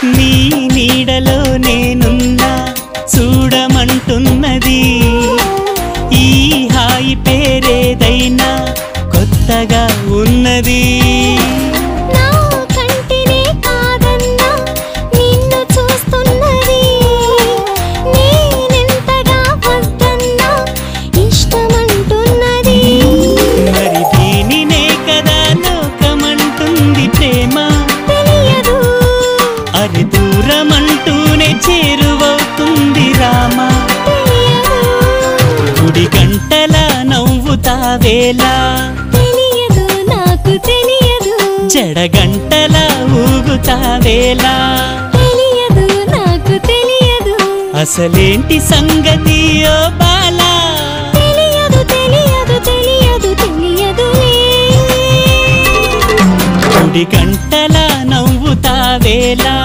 నీ నీడలో నేనున్నా చూడమంటున్నది ఈ హాయి పేరేదైనా కొత్తగా ఉన్నది దూరమంటూనే చేరువవుతుంది రామా గుడి గంటల నవ్వుతావేలా తెలియదు నాకు తెలియదు జడగంటల ఊగుతావేలా తెలియదు నాకు తెలియదు అసలేంటి సంగతి ఓ బాలా తెలియదు తెలియదు తెలియదు తెలియదులే గుడి గంటల నవ్వుతావేలా